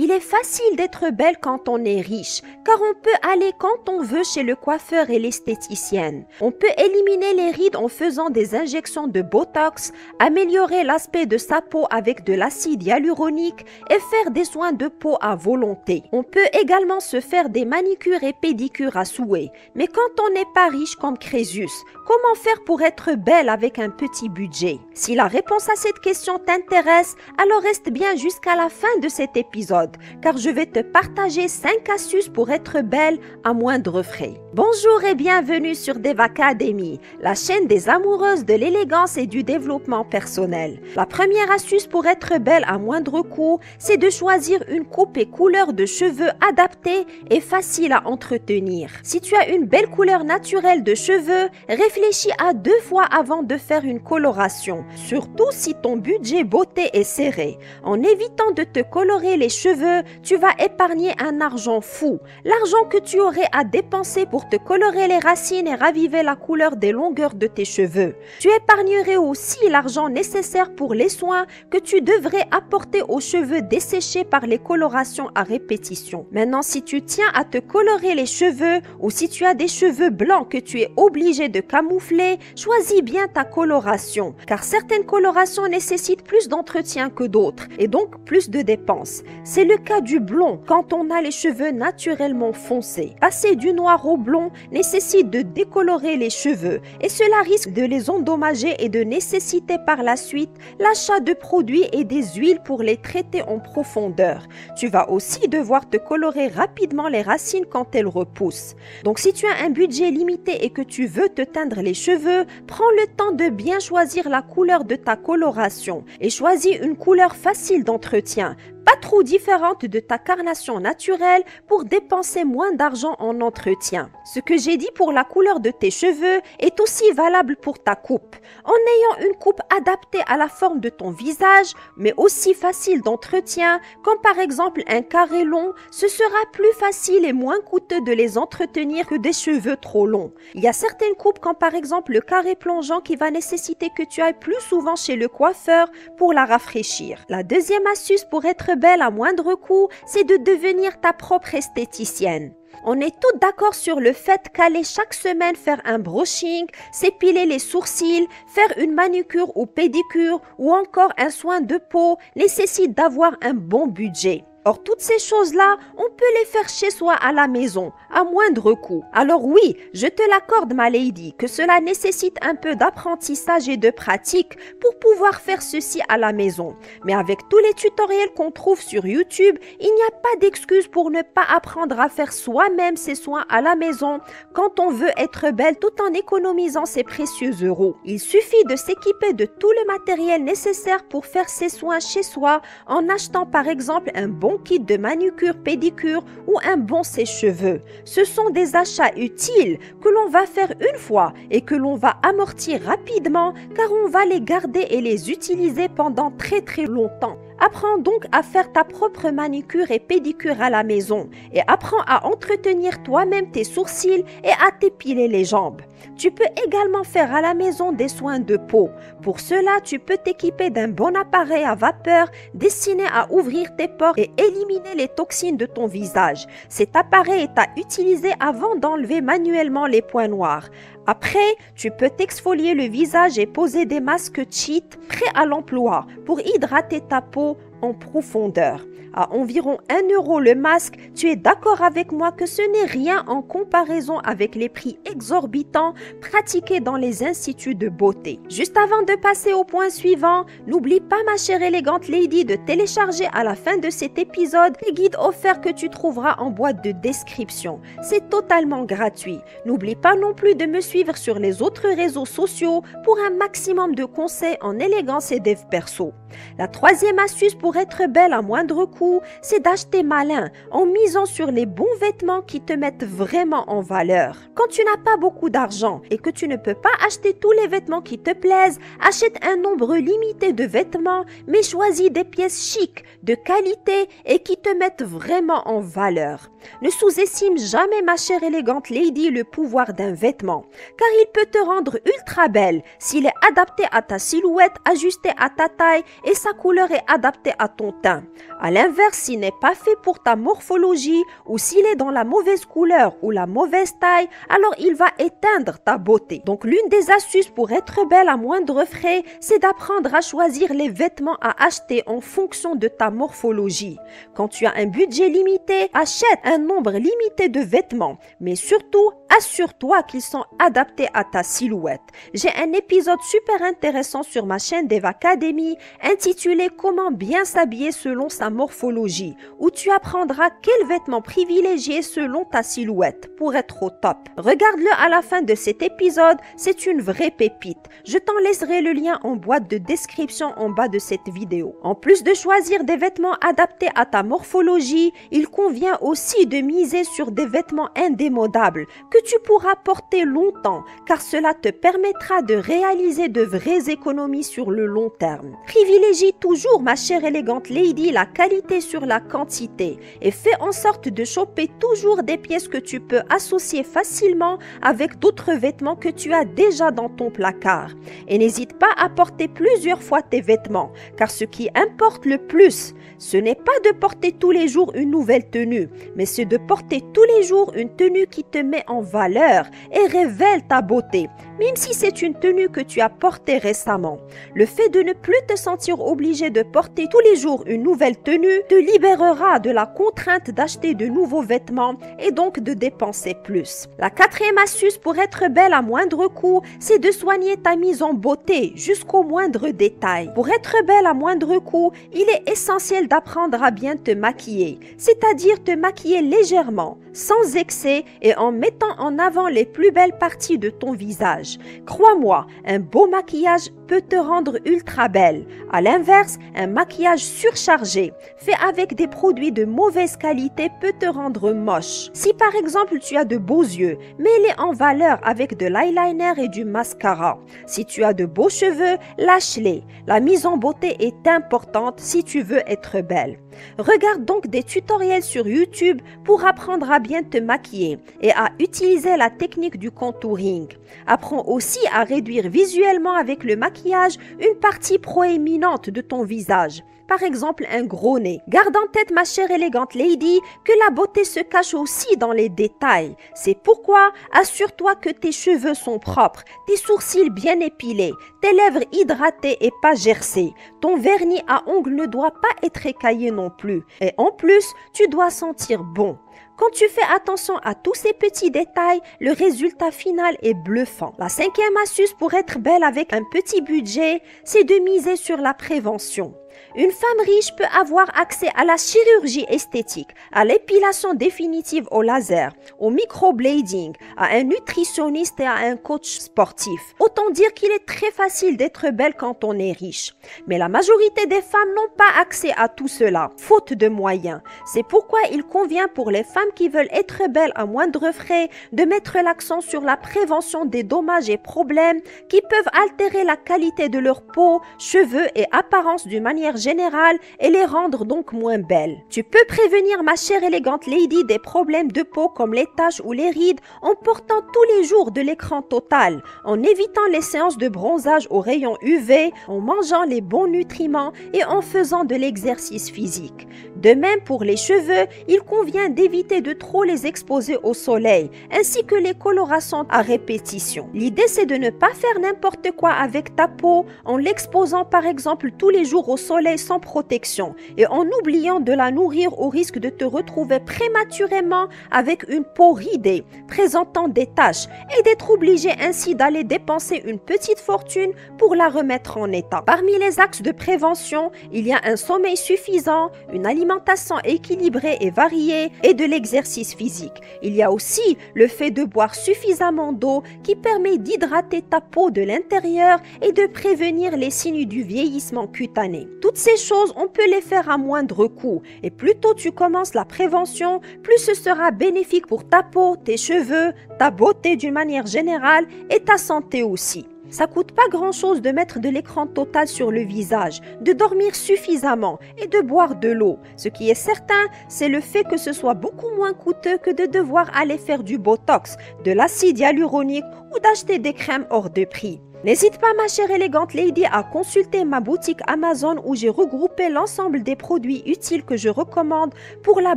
Il est facile d'être belle quand on est riche, car on peut aller quand on veut chez le coiffeur et l'esthéticienne. On peut éliminer les rides en faisant des injections de Botox, améliorer l'aspect de sa peau avec de l'acide hyaluronique et faire des soins de peau à volonté. On peut également se faire des manicures et pédicures à souhait. Mais quand on n'est pas riche comme Crésus, comment faire pour être belle avec un petit budget? Si la réponse à cette question t'intéresse, alors reste bien jusqu'à la fin de cet épisode, car je vais te partager 5 astuces pour être belle à moindre frais. Bonjour et bienvenue sur Devacademy, la chaîne des amoureuses de l'élégance et du développement personnel. La première astuce pour être belle à moindre coût, c'est de choisir une coupe et couleur de cheveux adaptée et facile à entretenir. Si tu as une belle couleur naturelle de cheveux, réfléchis à 2 fois avant de faire une coloration, surtout si ton budget beauté est serré. En évitant de te colorer les cheveux, tu vas épargner un argent fou, l'argent que tu aurais à dépenser pour te colorer les racines et raviver la couleur des longueurs de tes cheveux. Tu épargnerais aussi l'argent nécessaire pour les soins que tu devrais apporter aux cheveux desséchés par les colorations à répétition. Maintenant, si tu tiens à te colorer les cheveux ou si tu as des cheveux blancs que tu es obligé de camoufler, choisis bien ta coloration, car certaines colorations nécessitent plus d'entretien que d'autres et donc plus de dépenses. C'est le cas du blond quand on a les cheveux naturellement foncés. Passer du noir au blond nécessite de décolorer les cheveux et cela risque de les endommager et de nécessiter par la suite l'achat de produits et des huiles pour les traiter en profondeur. Tu vas aussi devoir te colorer rapidement les racines quand elles repoussent. Donc si tu as un budget limité et que tu veux te teindre les cheveux, prends le temps de bien choisir la couleur de ta coloration et choisis une couleur facile d'entretien, pas trop différente de ta carnation naturelle pour dépenser moins d'argent en entretien. Ce que j'ai dit pour la couleur de tes cheveux est aussi valable pour ta coupe. En ayant une coupe adaptée à la forme de ton visage, mais aussi facile d'entretien, comme par exemple un carré long, ce sera plus facile et moins coûteux de les entretenir que des cheveux trop longs. Il y a certaines coupes comme par exemple le carré plongeant qui va nécessiter que tu ailles plus souvent chez le coiffeur pour la rafraîchir. La deuxième astuce pour être belle à moindre coût, c'est de devenir ta propre esthéticienne. On est toutes d'accord sur le fait qu'aller chaque semaine faire un brushing, s'épiler les sourcils, faire une manucure ou pédicure ou encore un soin de peau nécessite d'avoir un bon budget. Or, toutes ces choses-là, on peut les faire chez soi à la maison, à moindre coût. Alors oui, je te l'accorde ma lady, que cela nécessite un peu d'apprentissage et de pratique pour pouvoir faire ceci à la maison. Mais avec tous les tutoriels qu'on trouve sur YouTube, il n'y a pas d'excuse pour ne pas apprendre à faire soi-même ses soins à la maison quand on veut être belle tout en économisant ses précieux euros. Il suffit de s'équiper de tout le matériel nécessaire pour faire ses soins chez soi en achetant par exemple un bon kit de manucure, pédicure ou un bon sèche-cheveux. Ce sont des achats utiles que l'on va faire une fois et que l'on va amortir rapidement car on va les garder et les utiliser pendant très longtemps. Apprends donc à faire ta propre manicure et pédicure à la maison et apprends à entretenir toi-même tes sourcils et à t'épiler les jambes. Tu peux également faire à la maison des soins de peau. Pour cela, tu peux t'équiper d'un bon appareil à vapeur destiné à ouvrir tes pores et éliminer les toxines de ton visage. Cet appareil est à utiliser avant d'enlever manuellement les points noirs. Après, tu peux t'exfolier le visage et poser des masques cheat prêts à l'emploi pour hydrater ta peau en profondeur. À environ 1 € le masque, tu es d'accord avec moi que ce n'est rien en comparaison avec les prix exorbitants pratiqués dans les instituts de beauté. Juste avant de passer au point suivant, n'oublie pas ma chère élégante lady de télécharger à la fin de cet épisode les guides offerts que tu trouveras en boîte de description. C'est totalement gratuit. N'oublie pas non plus de me suivre sur les autres réseaux sociaux pour un maximum de conseils en élégance et dev perso. La troisième astuce pour être belle à moindre coût, c'est d'acheter malin en misant sur les bons vêtements qui te mettent vraiment en valeur. Quand tu n'as pas beaucoup d'argent et que tu ne peux pas acheter tous les vêtements qui te plaisent, achète un nombre limité de vêtements, mais choisis des pièces chics, de qualité et qui te mettent vraiment en valeur. Ne sous-estime jamais, ma chère élégante lady, le pouvoir d'un vêtement, car il peut te rendre ultra belle s'il est adapté à ta silhouette, ajusté à ta taille et sa couleur est adaptée à ton teint. À l'inverse, s'il n'est pas fait pour ta morphologie ou s'il est dans la mauvaise couleur ou la mauvaise taille, alors il va éteindre ta beauté. Donc l'une des astuces pour être belle à moindre frais, c'est d'apprendre à choisir les vêtements à acheter en fonction de ta morphologie. Quand tu as un budget limité, achète un nombre limité de vêtements, mais surtout, assure-toi qu'ils sont adaptés à ta silhouette. J'ai un épisode super intéressant sur ma chaîne Deva Academy intitulé Comment bien s'habiller selon sa morphologie, où tu apprendras quels vêtements privilégier selon ta silhouette pour être au top. Regarde-le à la fin de cet épisode, c'est une vraie pépite. Je t'en laisserai le lien en boîte de description en bas de cette vidéo. En plus de choisir des vêtements adaptés à ta morphologie, il convient aussi de miser sur des vêtements indémodables que tu pourras porter longtemps, car cela te permettra de réaliser de vraies économies sur le long terme. Privilégie toujours, ma chère élégante lady, la qualité sur la quantité et fais en sorte de choper toujours des pièces que tu peux associer facilement avec d'autres vêtements que tu as déjà dans ton placard. Et n'hésite pas à porter plusieurs fois tes vêtements, car ce qui importe le plus, ce n'est pas de porter tous les jours une nouvelle tenue, mais c'est de porter tous les jours une tenue qui te met en valeur et révèle ta beauté, même si c'est une tenue que tu as portée récemment. Le fait de ne plus te sentir obligé de porter tous les jours une nouvelle tenue te libérera de la contrainte d'acheter de nouveaux vêtements et donc de dépenser plus. La quatrième astuce pour être belle à moindre coût, c'est de soigner ta mise en beauté jusqu'au moindre détail. Pour être belle à moindre coût, il est essentiel d'apprendre à bien te maquiller, c'est-à-dire te maquiller légèrement, sans excès et en mettant en avant les plus belles parties de ton visage. Crois-moi, un beau maquillage peut te rendre ultra belle. À l'inverse, un maquillage surchargé, fait avec des produits de mauvaise qualité, peut te rendre moche. Si par exemple tu as de beaux yeux, mets-les en valeur avec de l'eyeliner et du mascara. Si tu as de beaux cheveux, lâche-les. La mise en beauté est importante si tu veux être belle. Regarde donc des tutoriels sur YouTube pour apprendre à bien te maquiller et à utiliser la technique du contouring. Apprends aussi à réduire visuellement avec le maquillage une partie proéminente de ton visage. Par exemple, un gros nez. Garde en tête, ma chère élégante lady, que la beauté se cache aussi dans les détails. C'est pourquoi assure-toi que tes cheveux sont propres, tes sourcils bien épilés, tes lèvres hydratées et pas gercées. Ton vernis à ongles ne doit pas être écaillé non plus. Et en plus, tu dois sentir bon. Quand tu fais attention à tous ces petits détails, le résultat final est bluffant. La cinquième astuce pour être belle avec un petit budget, c'est de miser sur la prévention. Une femme riche peut avoir accès à la chirurgie esthétique, à l'épilation définitive au laser, au microblading, à un nutritionniste et à un coach sportif. Autant dire qu'il est très facile d'être belle quand on est riche. Mais la majorité des femmes n'ont pas accès à tout cela, faute de moyens. C'est pourquoi il convient pour les femmes qui veulent être belles à moindre frais de mettre l'accent sur la prévention des dommages et problèmes qui peuvent altérer la qualité de leur peau, cheveux et apparence d'une manière générale et les rendre donc moins belles. Tu peux prévenir, ma chère élégante lady, des problèmes de peau comme les taches ou les rides en portant tous les jours de l'écran total, en évitant les séances de bronzage aux rayons UV, en mangeant les bons nutriments et en faisant de l'exercice physique. De même pour les cheveux, il convient d'éviter de trop les exposer au soleil, ainsi que les colorations à répétition. L'idée, c'est de ne pas faire n'importe quoi avec ta peau en l'exposant par exemple tous les jours au soleil sans protection et en oubliant de la nourrir au risque de te retrouver prématurément avec une peau ridée, présentant des taches et d'être obligé ainsi d'aller dépenser une petite fortune pour la remettre en état. Parmi les axes de prévention, il y a un sommeil suffisant, une alimentation équilibrée et variée et de l'exercice physique. Il y a aussi le fait de boire suffisamment d'eau qui permet d'hydrater ta peau de l'intérieur et de prévenir les signes du vieillissement cutané. Toutes ces choses, on peut les faire à moindre coût et plus tôt tu commences la prévention, plus ce sera bénéfique pour ta peau, tes cheveux, ta beauté d'une manière générale et ta santé aussi. Ça coûte pas grand-chose de mettre de l'écran total sur le visage, de dormir suffisamment et de boire de l'eau. Ce qui est certain, c'est le fait que ce soit beaucoup moins coûteux que de devoir aller faire du botox, de l'acide hyaluronique ou d'acheter des crèmes hors de prix. N'hésite pas, ma chère élégante lady, à consulter ma boutique Amazon où j'ai regroupé l'ensemble des produits utiles que je recommande pour la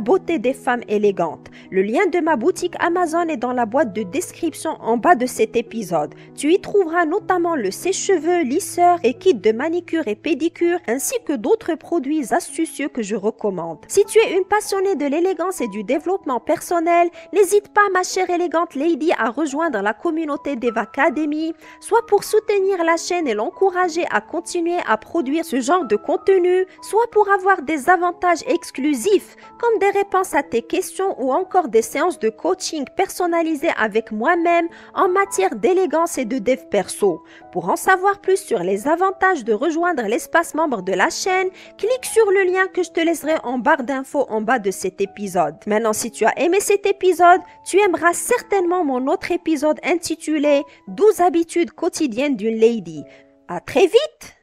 beauté des femmes élégantes. Le lien de ma boutique Amazon est dans la boîte de description en bas de cet épisode. Tu y trouveras notamment le sèche-cheveux, lisseur et kit de manicure et pédicure ainsi que d'autres produits astucieux que je recommande. Si tu es une passionnée de l'élégance et du développement personnel, n'hésite pas, ma chère élégante lady, à rejoindre la communauté d'Eva Academy, soit pour soutenir la chaîne et l'encourager à continuer à produire ce genre de contenu, soit pour avoir des avantages exclusifs comme des réponses à tes questions ou encore des séances de coaching personnalisées avec moi-même en matière d'élégance et de dev perso. Pour en savoir plus sur les avantages de rejoindre l'espace membre de la chaîne, clique sur le lien que je te laisserai en barre d'infos en bas de cet épisode. Maintenant, si tu as aimé cet épisode, tu aimeras certainement mon autre épisode intitulé 12 habitudes quotidiennes d'une lady. À très vite!